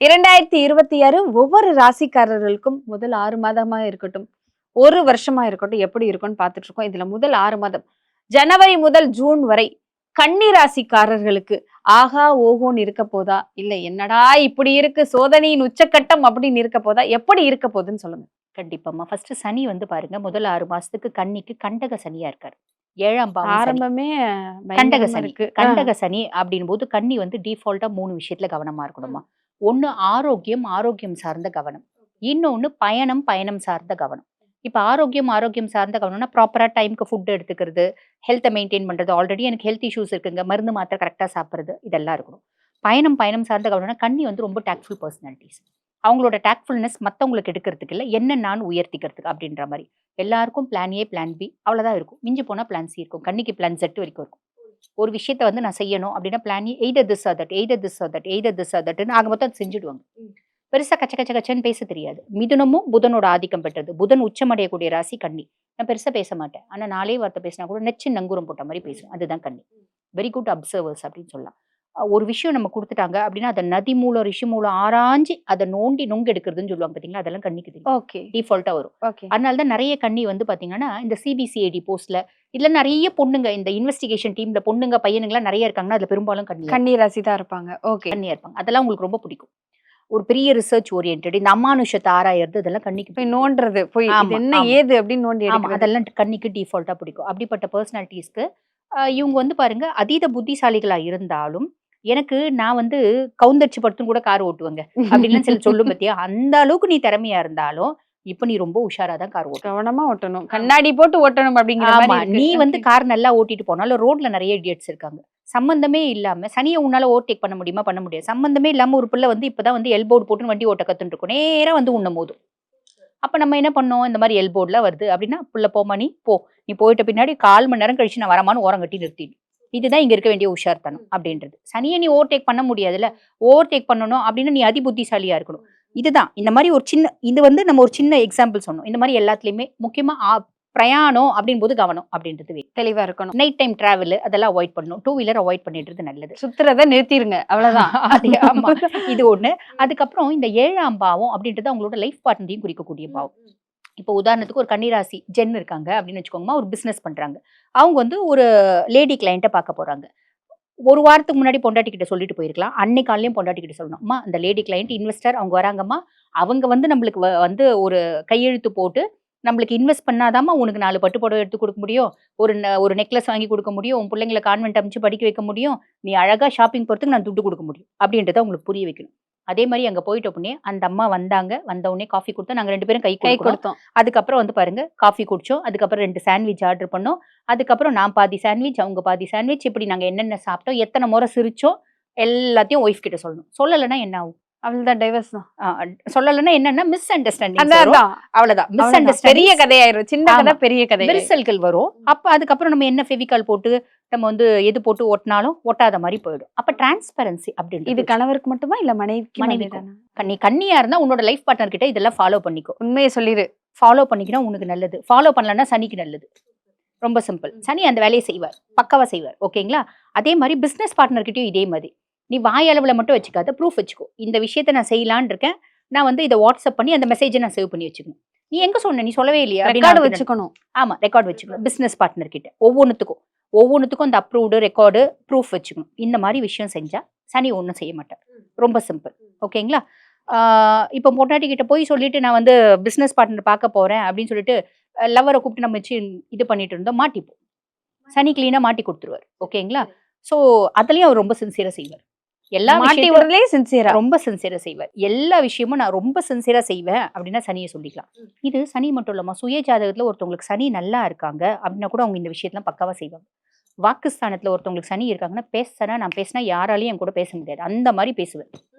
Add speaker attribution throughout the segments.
Speaker 1: 2026 ஒவ்வொரு ராசிக்காரர்களுக்கும் முதல் 6 மாதமா இருக்கட்டும், ஒரு வருஷமா இருக்கட்டும், எப்படி இருக்கும்னு பார்த்துட்டு இருக்கோம். இதுல முதல் 6 மாதம் ஜனவரி முதல் ஜூன் வரை கன்னி ராசிக்காரர்களுக்கு ஆகா ஓஹோன்னு இருக்க போதா, இல்ல என்னடா இப்படி இருக்கு சோதனையின் உச்சக்கட்டம் அப்படின்னு இருக்க போதா, எப்படி இருக்க போகுதுன்னு சொல்லுங்க.
Speaker 2: கண்டிப்பாம்மா. ஃபர்ஸ்ட் சனி பாருங்க, முதல் 6 மாசத்துக்கு கன்னிக்கு கண்டக சனியா இருக்காரு. 7ஆம் பாவம் சனி.
Speaker 1: ஆரம்பமே
Speaker 2: கண்டக
Speaker 1: பயங்கரமா
Speaker 2: சனி.
Speaker 1: இருக்கு.
Speaker 2: கண்டக சனி அப்படின்னும் போது கன்னி டிஃபால்ட்டா 3 விஷயத்துல கவனமா இருக்கணுமா. ஒண்ணு ஆரோக்கியம், ஆரோக்கியம் சார்ந்த கவனம். இன்னொன்னு பயணம், பயணம் சார்ந்த கவனம். இப்ப ஆரோக்கியம், ஆரோக்கியம் சார்ந்த கவனம்னா ப்ராப்பரா டைம்க்கு ஃபுட் எடுத்துக்கிறது, ஹெல்த்தை மெயின்டைன் பண்றது. ஆல்ரெடி எனக்கு ஹெல்த் இஷ்யூஸ் இருக்குங்க, மருந்து மாத்திரை கரெக்டா சாப்பிடுறது, இதெல்லாம் இருக்கணும். பயணம், பயணம் சார்ந்த கவனம்னா கன்னி ரொம்ப டாக்ட்ஃபுல் பர்சனாலிட்டிஸ். அவங்களோட டாக்ட்ஃபுல்னஸ் மத்தவங்களுக்கு எடுக்கிறதுக்கு இல்ல, என்ன நான் உயர்த்திக்கிறதுக்கு அப்படின்ற மாதிரி. எல்லாருக்கும் பிளான் ஏ, பிளான் பி அவ்வளவுதான் இருக்கும். மிஞ்சி போனா பிளான் சி இருக்கும். கன்னிக்கு பிளான் செட் வரைக்கும் இருக்கும். ஒரு விஷயத்த நான் செய்யணும் அப்படின்னா plan A, either this or that, either this or that, either this or தட்னு ஆக மொத்தம் செஞ்சுடுவாங்க. பெருசா கச்ச கச்ச கச்சன்னு பேச தெரியாது. மிதுனமும் புதனோட ஆதிக்கம் பெற்றது. புதன் உச்சமடையக்கூடிய ராசி கன்னி. நான் பெருசா பேச மாட்டேன், ஆனா 4 வார்த்தை பேசினா கூட நெச்சு நங்கூரம் போட்ட மாதிரி பேசும். அதுதான் கன்னி. வெரி குட் அப்சர்வர்ஸ் அப்படின்னு சொல்லலாம். ஒரு விஷயம் நம்ம கொடுத்துட்டாங்க அப்படின்னா அதை நதி மூலம் ரிஷி மூலம் ஆராய்ஞ்சு அதை நோண்டி நொங்கு எடுக்கிறதுன்னு சொல்லுவாங்க பாத்தீங்களா, அதெல்லாம் கண்ணிக்கு தெரியும்.
Speaker 1: ஓகே,
Speaker 2: டிஃபால்ட்டா வரும். அதனாலதான் நிறைய கண்ணி பாத்தீங்கன்னா இந்த சிபிசிஐடி போஸ்ட்ல இதுல நிறைய பொண்ணுங்க, இந்த இன்வெஸ்டிகேஷன் டீம்ல பொண்ணுங்க பையனுங்கலாம் நிறைய இருக்காங்கன்னா அதுல பெரும்பாலும்
Speaker 1: கன்னி ராசி தான் இருப்பாங்க. ஓகே,
Speaker 2: கண்ணியா இருப்பாங்க. அதெல்லாம் உங்களுக்கு ரொம்ப பிடிக்கும். ஒரு பெரிய ரிசர்ச் ஓரியன்ட், இந்த அமானுஷத்தை ஆராயறது, இதெல்லாம் கண்ணிக்கு
Speaker 1: போய் நோண்டுறது, போய் இது என்ன ஏது அப்படின்னு நோண்டி எடுக்கிறது,
Speaker 2: அதெல்லாம் கண்ணிக்கு டிஃபால்ட்டா பிடிக்கும். அப்படிப்பட்ட பர்சனாலிட்டிஸ்க்கு இவங்க பாருங்க அதீத புத்திசாலிகளா இருந்தாலும் எனக்கு நான் கவுந்தடிச்சு படுத்துன்னு கூட கார் ஓட்டுவேங்க அப்படின்னு சில சொல்லும் பத்தியா, அந்த அளவுக்கு நீ திறமையா இருந்தாலும் இப்ப நீ ரொம்ப உஷாராதான் கார் ஓட்டணும்,
Speaker 1: கவனமா ஓட்டணும், கண்ணாடி போட்டு ஓட்டணும் அப்படிங்கிற மாதிரி.
Speaker 2: நீ கார் நல்லா ஓட்டிட்டு போனாலும் ரோட்ல நிறைய இடியட்ஸ் இருக்காங்க. சம்பந்தமே இல்லாம சனியை உன்னால ஓவர்டேக் பண்ண முடியுமா? பண்ண முடியாது. சம்பந்தமே இல்லாம ஒரு பிள்ளை இப்பதான் எல்போர்டு போட்டு வண்டி ஓட்ட கத்துட்டு இருக்கும், நேரா உன்ன மோதும். அப்ப நம்ம என்ன பண்ணோம், இந்த மாதிரி எல்போர்ட்ல வருது அப்படின்னா புள்ள போமா, நீ போ, நீ போயிட்ட பின்னாடி 1/4 மணி நேரம் கழிச்சு நான் வரமான்னு ஓரம் கட்டி நிறுத்திடு. இதுதான் இங்க இருக்க வேண்டிய உஷார்த்தனம் அப்படின்றது. சனியை நீ ஓவர்டேக் பண்ண முடியாதுல்ல, ஓவர்டேக் பண்ணணும் அப்படின்னா நீ அதி புத்திசாலியா இருக்கணும். இதுதான் இந்த மாதிரி ஒரு சின்ன இது நம்ம ஒரு சின்ன எக்ஸாம்பிள் சொன்னோம். இந்த மாதிரி எல்லாத்துலயுமே முக்கியமா பிரயாணம் அப்படின் போது கவனம் அப்படின்றது
Speaker 1: தெளிவா இருக்கணும்.
Speaker 2: நைட் டைம் டிராவல் அதெல்லாம் அவாய்ட் பண்ணணும். 2 வீலர் அவாய்ட் பண்ணிடுறது நல்லது.
Speaker 1: சுத்துறத நிறுத்திடுங்க, அவ்வளவுதான்.
Speaker 2: ஆமா, இது ஒண்ணு. அதுக்கப்புறம் இந்த 7ஆம் பாவம் அப்படின்றது அவங்களோட லைஃப் பார்ட்னரையும் குறிக்கக்கூடிய பாவம். இப்போ உதாரணத்துக்கு ஒரு கன்னிராசி ஜென் இருக்காங்க அப்படின்னு வச்சுக்கோங்கம்மா, ஒரு பிசினஸ் பண்றாங்க. அவங்க ஒரு லேடி கிளையண்ட்டை பார்க்க போறாங்க. ஒரு வாரத்துக்கு முன்னாடி பொண்டாட்டி கிட்ட சொல்லிட்டு போயிருக்கலாம். அன்னைக்கு காலையிலயும் பொண்டாட்டி கிட்ட சொல்லணும், அம்மா அந்த லேடி கிளையண்ட் இன்வெஸ்டர் அவங்க வராங்கம்மா, அவங்க நம்மளுக்கு ஒரு கையெழுத்து போட்டு நம்மளுக்கு இன்வெஸ்ட் பண்ணாதாம்மா உனக்கு 4 பட்டு புடவை எடுத்து கொடுக்க முடியும், ஒரு நெக்லஸ் வாங்கி கொடுக்க முடியும், உன் பிள்ளைங்களை கான்வென்ட் அமைச்சு படிக்க வைக்க முடியும், நீ அழகா ஷாப்பிங் போறதுக்கு நான் துட்டு கொடுக்க முடியும் அப்படின்றத உங்களுக்கு புரிய வைக்கணும். அதே மாதிரி அங்க போயிட்ட உடனே அந்த அம்மா வந்த உடனே காஃபி கொடுத்தோம். நாங்க 2 பேரும் கை கொடுத்தோம். அதுக்கப்புறம் பாருங்க காஃபி குடிச்சோம். அதுக்கப்புறம் 2 சாண்ட்விச் ஆர்டர் பண்ணோம். அதுக்கப்புறம் நான் பாதி சாண்ட்விச், அவங்க பாதி சாண்ட்விச், இப்படி நாங்க என்னென்ன சாப்பிட்டோம், எத்தனை முறை சிரிச்சோம், எல்லாத்தையும் ஒய்ஃப் கிட்ட சொல்லணும். சொல்லலைன்னா என்ன ஆகும்?
Speaker 1: அவ்வளவுதான், டைவர்ஸ் தான்.
Speaker 2: சொல்லலைன்னா என்னன்னா மிஸ் அண்டர்ஸ்டாண்டிங், அவ்வளவுதான். மிஸ் அண்டர்ஸ்டாண்டிங்
Speaker 1: பெரிய கதையாயிரும். சின்ன கதை பெரிய கதை,
Speaker 2: விரிசல்கள் வரும். அப்ப அதுக்கப்புறம் நம்ம என்ன ஃபெவிகால் போட்டு நம்ம எது போட்டு ஓட்டினாலும் ஒட்டாத மாதிரி போயிடும். அப்ப டிரான்ஸ்பரன்சி அப்படின்னு.
Speaker 1: இது கணவருக்கு மட்டுமா இல்ல மனைவிக்கும்?
Speaker 2: நீ கன்னியா இருந்தா உன்னோட லைஃப் பார்ட்னர் கிட்ட இதெல்லாம் ஃபாலோ பண்ணிக்கோ.
Speaker 1: உண்மையை சொல்லிடு.
Speaker 2: ஃபாலோ பண்ணிக்கினா உனக்கு நல்லது. ஃபாலோ பண்ணலன்னா சனிக்கு நல்லது. ரொம்ப சிம்பிள். சனி அந்த வேலையை செய்வார், பக்காவா செய்வார். ஓகேங்களா? அதே மாதிரி பிசினஸ் பார்ட்னர் கிட்டயும் இதே மாதிரி. நீ வாய் அளவுல மட்டும் வச்சுக்காத, ப்ரூஃப் வச்சுக்கோ. இந்த விஷயத்த நான் செய்யலான்னு இருக்கேன், நான் இதை வாட்ஸ்அப் பண்ணி அந்த மெசேஜை நான் சேவ் பண்ணி வச்சுக்கணும். நீ எங்க சொன்ன, நீ சொல்லவே இல்லையா?
Speaker 1: ரெக்கார்டு வச்சுக்கணும்.
Speaker 2: ஆமா, ரெக்கார்டு வச்சுக்கணும். பிசினஸ் பார்ட்னர் கிட்ட ஒவ்வொன்றுத்துக்கும் அந்த அப்ரூவ்டு ரெக்கார்டு ப்ரூஃப் வச்சுக்கணும். இந்த மாதிரி விஷயம் செஞ்சா சனி ஒன்றும் செய்ய மாட்டார். ரொம்ப சிம்பிள். ஓகேங்களா? இப்போ பொண்டாட்டி கிட்ட போய் சொல்லிட்டு நான் பிசினஸ் பார்ட்னர் பார்க்க போறேன் அப்படின்னு சொல்லிட்டு லவ்வரை கூப்பிட்டு நம்ம வச்சு இது பண்ணிட்டு இருந்தோம், மாட்டிப்போம். சனி கிளீனா மாட்டி கொடுத்துருவார். ஓகேங்களா? ஸோ அதுலயும் அவர் ரொம்ப சின்சியரா செய்வார். எல்லா விஷயத்தையும் ரொம்ப சின்சியரா செய்வார். எல்லா விஷயமும் நான் ரொம்ப சின்சியரா செய்வேன் அப்படின்னா சனியை சொல்லிக்கலாம். இது சனி மட்டும் இல்லாம சுய ஜாதகத்துல ஒருத்தவங்களுக்கு சனி நல்லா இருக்காங்க அப்படின்னா கூட அவங்க இந்த விஷயத்தெல்லாம் பக்காவா செய்வாங்க. வாக்குஸ்தானத்துல ஒருத்தவங்களுக்கு சனி இருக்காங்கன்னா நான் பேசினா யாராலையும் என் கூட பேச முடியாது, அந்த மாதிரி பேசுவேன்.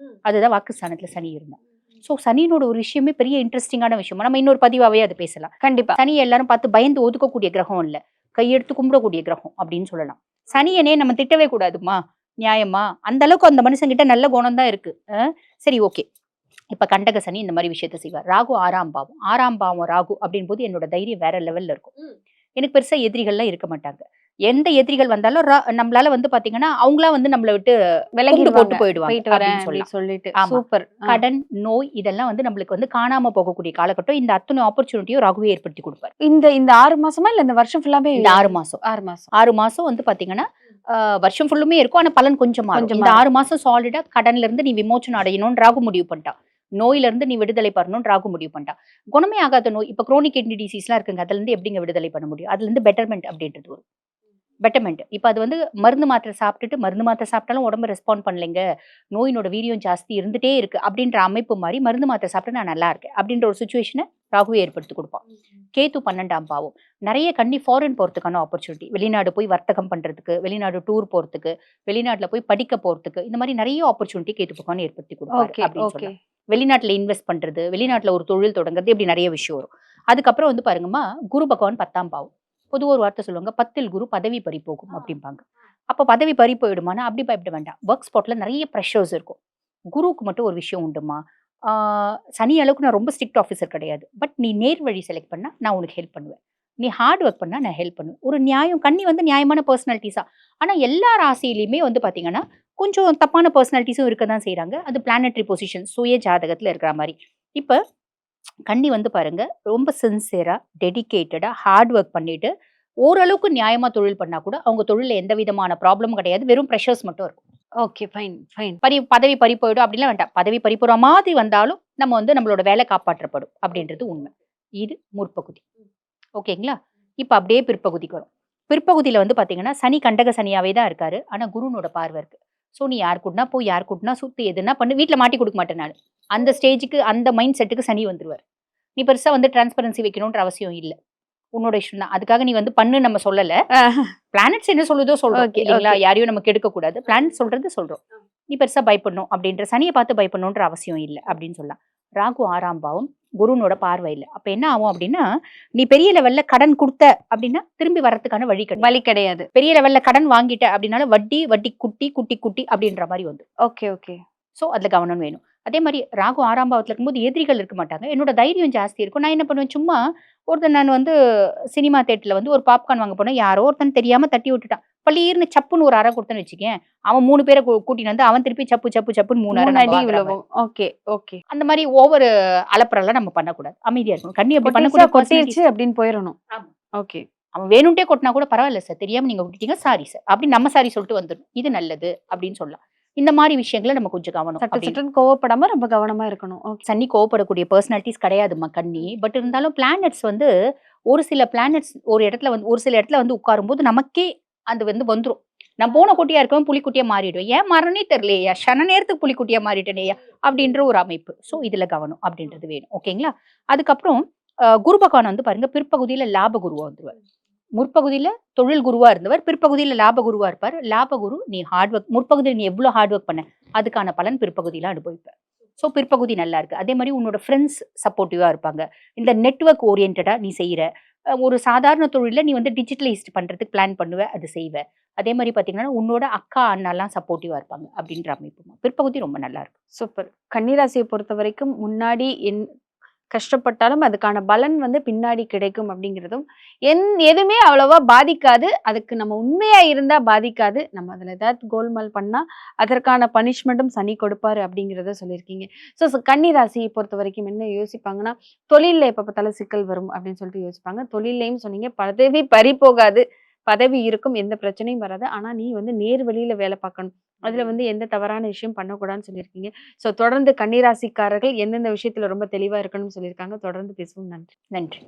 Speaker 2: அதுதான் வாக்குஸ்தானத்துல சனி இருந்தா. ஸோ சனியோட ஒரு விஷயமே பெரிய இன்ட்ரெஸ்டிங்கான விஷயம். நம்ம இன்னொரு பதிவாவே அது பேசலாம். கண்டிப்பா சனி எல்லாரும் பார்த்து பயந்து ஒதுக்கக்கூடிய கிரகம் இல்ல, கையெடுத்து கும்பிடக்கூடிய கிரகம் அப்படின்னு சொல்லலாம். சனியனே நம்ம திட்டவே கூடாதுமா, நியாயமா? அந்த அளவுக்கு அந்த மனுஷங்கிட்ட நல்ல குணம் தான் இருக்கு. சரி, ஓகே. இப்ப கண்டக சனி இந்த மாதிரி விஷயத்த செய்வார். ராகு 6ஆம் பாவம் ராகு அப்படின் போது என்னோட தைரியம் வேற லெவல்ல இருக்கும். எனக்கு பெருசா எதிரிகள்லாம் இருக்க மாட்டாங்க. எந்த எதிரிகள் வந்தாலும் நம்மளால வந்து பாத்தீங்கன்னா அவங்களா வந்து நம்மள விட்டு
Speaker 1: விலகி
Speaker 2: போட்டு போயிடுவாங்க
Speaker 1: போயிட்டு வரேன்
Speaker 2: அப்படின்னு சொல்லலாம்.
Speaker 1: சொல்லிட்டு
Speaker 2: ஆமா.
Speaker 1: சூப்பர்.
Speaker 2: கடன், நோய் இதெல்லாம் வந்து நம்மளுக்கு வந்து காணாம போகக்கூடிய காலகட்டம். இந்த அத்தனை ஆப்பர்ச்சுனிட்டியும் ராகுவே ஏற்படுத்தி கொடுப்பாரு.
Speaker 1: இந்த 6 மாசமா இல்ல இந்த வருஷம் ஃபுல்லாவே?
Speaker 2: இந்த 6 மாசம்
Speaker 1: 6 மாசம்
Speaker 2: 6 மாசம் வந்து பாத்தீங்கன்னா வருஷம் ஃபுல்லுமே இருக்கும். ஆனா பலன் கொஞ்சம் மாறும்.
Speaker 1: கொஞ்சம்
Speaker 2: இந்த
Speaker 1: மாறும்.
Speaker 2: 6 மாசம் சாலிடா கடன்ல இருந்து நீ விமோச்சனம் அடையணும்னு ராகு முடிவு பண்ணிட்டான். நோயில இருந்து நீ விடுதலை பெறணும்னு ராகு முடிவு பண்ணிட்டான். குணமே ஆகாத நோய் இப்ப குரோனிக் கிட்னி டிசீஸ்லாம் இருக்குங்க. அதுல இருந்து எப்படிங்க விடுதலை பண்ண முடியும்? அதுல இருந்து பெட்டர்மென்ட் அப்படின்றது வரும். பெட்டர்மென்ட். இப்ப அது வந்து மருந்து மாத்திரை சாப்பிட்டுட்டு மருந்து மாத்திரை சாப்பிட்டாலும் உடம்பு ரெஸ்பாண்ட் பண்ணலைங்க. நோயினோட வீரியம் ஜாஸ்தி இருந்துட்டே இருக்கு அப்படின்ற அமைப்பு மாரி மருந்து மாத்திரை சாப்பிட்டு நான் நல்லா இருக்கேன் அப்படின்ற ஒரு சிச்சுவேஷனை ராகுவே ஏற்படுத்தி கொடுப்பான். கேத்து 12ஆம் பாவம். நிறைய கன்னி ஃபாரின் போறதுக்கான ஆப்பர்ச்சுனிட்டி. வெளிநாடு போய் வர்த்தகம் பண்றதுக்கு, வெளிநாடு டூர் போறதுக்கு, வெளிநாட்டுல போய் படிக்க போறதுக்கு இந்த மாதிரி நிறைய ஆப்பர்ச்சுனிட்டி கேத்து பகவான் ஏற்படுத்தி கொடுப்பாரு
Speaker 1: ஓகே
Speaker 2: அப்படின்னு
Speaker 1: ஓகே.
Speaker 2: சொல்லலாம். வெளிநாட்டுல இன்வெஸ்ட் பண்றது, வெளிநாட்டுல ஒரு தொழில் தொடங்குறது இப்படி நிறைய விஷயம் வரும். அதுக்கப்புறம் வந்து பாருங்கம்மா குரு பகவான் 10ஆம் பாவம். பொதுவா ஒரு வார்த்தை சொல்லுவாங்க, 10ல் குரு பதவி பறி போகும் அப்படிம்பாங்க. அப்ப பதவி பறி போயிடுமானா அப்படி பயப்பட வேண்டாம். ஒர்க் ஸ்பாட்ல நிறைய ப்ரெஷர்ஸ் இருக்கும். குருவுக்கு மட்டும் ஒரு விஷயம் உண்டுமா, சனி அளவுக்கு நான் ரொம்ப ஸ்ட்ரிக்ட் ஆஃபீஸர் கிடையாது. பட் நீ நேர் வழி செலக்ட் பண்ணா நான் உனக்கு ஹெல்ப் பண்ணுவேன். நீ ஹார்ட் ஒர்க் பண்ணா நான் ஹெல்ப் பண்ணுவேன். ஒரு நியாயம். கன்னி வந்து நியாயமான பர்சனாலிட்டிஸா. ஆனா எல்லா ராசியிலையுமே வந்து பாத்தீங்கன்னா கொஞ்சம் தப்பான பர்சனாலிட்டிஸும் இருக்க தான் செய்றாங்க. அது பிளானட்டரி பொசிஷன் சுய ஜாதகத்துல இருக்கிற மாதிரி. இப்ப கன்னி வந்து பாருங்க ரொம்ப சின்சியரா, டெடிகேட்டடா, ஹார்ட் ஒர்க் பண்ணிட்டு ஓரளவுக்கு நியாயமா தொழில் பண்ணா கூட அவங்க தொழில எந்த விதமான ப்ராப்ளமும் கிடையாது. வெறும் ப்ரெஷர்ஸ் மட்டும் இருக்கும்.
Speaker 1: Okay fine fine.
Speaker 2: பதவி பறி போயிடும் அப்படிலாம் வேண்டாம். பதவி பறி போற மாதிரி வந்தாலும் நம்ம வந்து நம்மளோட வேலை காப்பாற்றப்படும் அப்படின்றது உண்மை. இது முற்பகுதி. ஓகேங்களா? இப்ப அப்படியே பிற்பகுதிக்கு வரும். பிற்பகுதியில வந்து பாத்தீங்கன்னா சனி கண்டக சனியாவே தான் இருக்காரு. ஆனா குருனோட பார்வை இருக்கு. சோ நீ யார் கூடனா போய் யார் கூடனா சுத்தி எதுனா பண்ணு. வீட்ல மாட்டி கொடுக்க மாட்டேன் நானு. அந்த ஸ்டேஜுக்கு அந்த மைண்ட் செட்டுக்கு சனி வந்துருவாரு. நீ பெருசா வந்து டிரான்ஸ்பரன்சி வைக்கணும்ன்ற அவசியம் இல்ல. உன்னோட இஷ்டம் தான். அதுக்காக நீ வந்து பண்ணு நம்ம சொல்லல. பிளானட்ஸ் என்ன சொல்லுதோ சொல்றோம்.
Speaker 1: Okay,
Speaker 2: இல்லைங்களா?
Speaker 1: okay.
Speaker 2: யாரையும் நம்ம கெடுக்க கூடாது. பிளானட் சொல்றது சொல்றோம். நீ பெருசா பயப்படணும் அப்படின்ற சனியை பார்த்து பயப்படணுன்ற அவசியம் இல்ல அப்படின்னு சொல்லலாம். ராகு 6ஆம் பாவம் குருனோட பார்வை இல்ல. அப்ப என்ன ஆகும் அப்படின்னா, நீ பெரிய லெவல்ல கடன் குடுத்த அப்படின்னா திரும்பி வரதுக்கான வழி கிடையாது.
Speaker 1: வழி கிடையாது.
Speaker 2: பெரிய லெவல்ல கடன் வாங்கிட்ட அப்படின்னாலும் வட்டி, வட்டி குட்டி, குட்டி, குட்டி அப்படின்ற மாதிரி வந்து.
Speaker 1: Okay okay.
Speaker 2: சோ அதுல கவனம் வேணும். அதே மாதிரி ராகு 6ஆம் பாவத்துல இருக்கும்போது எதிரிகள் இருக்க மாட்டாங்க. என்னோட தைரியம் ஜாஸ்தி இருக்கும். நான் என்ன பண்ணுவேன், சும்மா ஒருத்தன் நான் வந்து சினிமா தியேட்டர்ல வந்து ஒரு பாப்கார்ன் வாங்க போனேன். யாரோ ஒருத்தன் தெரியாம தட்டி விட்டுட்டான். பளீர்னு சப்புன்னு ஒரு அறை கொடுத்தேன்னு வச்சுக்கேன். அவன் 3 பேரை கூட்டிட்டு வந்து அவன் திருப்பி சப்பு சப்பு சப்புன்னு 3 அறை
Speaker 1: 3
Speaker 2: நம்ம
Speaker 1: அடி
Speaker 2: வாங்குற மாதிரி.
Speaker 1: விழுவும். Okay okay.
Speaker 2: அந்த மாதிரி ஓவர் அலப்பறெல்லாம் நம்ம பண்ணக்கூடாது. அமைதியா இருக்கணும். கண்ணி அப்படி
Speaker 1: கொட்டிருச்சா
Speaker 2: பண்ணக்கூடிய
Speaker 1: கொட்டிருச்சு அப்படின்னு போயிடணும்.
Speaker 2: ஆமா.
Speaker 1: ஓகே.
Speaker 2: அவன் வேணும்ட்டே கொட்டினா கூட பரவாயில்ல சார், தெரியாம நீங்க விட்டுட்டீங்க, சாரி சார் அப்படி நம்ம சாரி சொல்லிட்டு வந்துடணும். இது நல்லது அப்படின்னு சொல்லலாம். இந்த மாதிரி விஷயங்களை நம்ம கொஞ்சம் கவனம்.
Speaker 1: சட்ட
Speaker 2: அப்படின்னு
Speaker 1: சட்டுன்னு கோவப்படாம ரொம்ப கவனமா இருக்கணும். ஓகே.
Speaker 2: சன்னி கோவப்படக்கூடிய பர்சனாலிட்டிஸ் கிடையாதுமா கன்னி. பட் இருந்தாலும் பிளானட்ஸ் வந்து ஒரு சில பிளானட்ஸ் ஒரு இடத்துல வந்து ஒரு சில இடத்துல வந்து உட்காரும்போது நமக்கே அது வந்து வந்துரும். நான் போன குட்டியா இருக்கவன் புலிக்குட்டியா மாறிடுவேன். ஏன் மாறனே தெரியலையா, சன நேரத்துக்கு புலிக்குட்டியா மாறிட்டேனேயா அப்படின்ற ஒரு அமைப்பு. ஸோ இதுல கவனம் அப்படின்றது வேணும். ஓகேங்களா? அதுக்கப்புறம் குரு பகவான் வந்து பாருங்க பிற்பகுதியில லாப குருவா வந்துருவார். முற்பகுதியில தொழில் குருவா இருந்தவர் பிற்பகுதியில லாப குருவா இருப்பார். லாப குரு நீ ஹார்ட் ஒர்க், முற்பகுதியில் நீ எவ்வளவு ஹார்ட் ஒர்க் பண்ண அதுக்கான பலன் பிற்பகுதியில அனுபவிப்ப. ஸோ பிற்பகுதி நல்லா இருக்கு. அதே மாதிரி உன்னோட ஃப்ரெண்ட்ஸ் சப்போர்ட்டிவா இருப்பாங்க. இந்த நெட்வொர்க் ஓரியன்டா நீ செய்யற ஒரு சாதாரண தொழில நீ வந்து டிஜிட்டலைஸ்ட் பண்றதுக்கு பிளான் பண்ணுவ, அது செய்வ. அதே மாதிரி பாத்தீங்கன்னா உன்னோட அக்கா அண்ணாலாம் சப்போர்ட்டிவா இருப்பாங்க அப்படின்ற அமைப்பு. பிற்பகுதி ரொம்ப நல்லா இருக்கு.
Speaker 1: சூப்பர். கன்னிராசியை பொறுத்த வரைக்கும் முன்னாடி கஷ்டப்பட்டாலும் அதுக்கான பலன் வந்து பின்னாடி கிடைக்கும் அப்படிங்கிறதும் எதுவுமே அவ்வளவா பாதிக்காது. அதுக்கு நம்ம உண்மையா இருந்தா பாதிக்காது. நம்ம அதுல ஏதாவது கோல்மால் பண்ணா அதற்கான பனிஷ்மெண்ட்டும் சனி கொடுப்பாரு அப்படிங்கிறத சொல்லியிருக்கீங்க. ஸோ கன்னிராசியை பொறுத்த வரைக்கும் என்ன யோசிப்பாங்கன்னா, தொழில்ல எப்ப பார்த்தாலும் சிக்கல் வரும் அப்படின்னு சொல்லிட்டு யோசிப்பாங்க. தொழிலையும் சொன்னீங்க பதவி பறி போகாது, பதவி இருக்கும், எந்த பிரச்சனையும் வராது. ஆனா நீ வந்து நேர் வழியில வேலை பார்க்கணும். அதுல வந்து எந்த தவறான விஷயம் பண்ணக்கூடாதுன்னு சொல்லியிருக்கீங்க. ஸோ தொடர்ந்து கன்னிராசிக்காரர்கள் எந்தெந்த விஷயத்துல ரொம்ப தெளிவா இருக்கணும்னு சொல்லியிருக்காங்க. தொடர்ந்து பேசுவோம். நன்றி.
Speaker 2: நன்றி.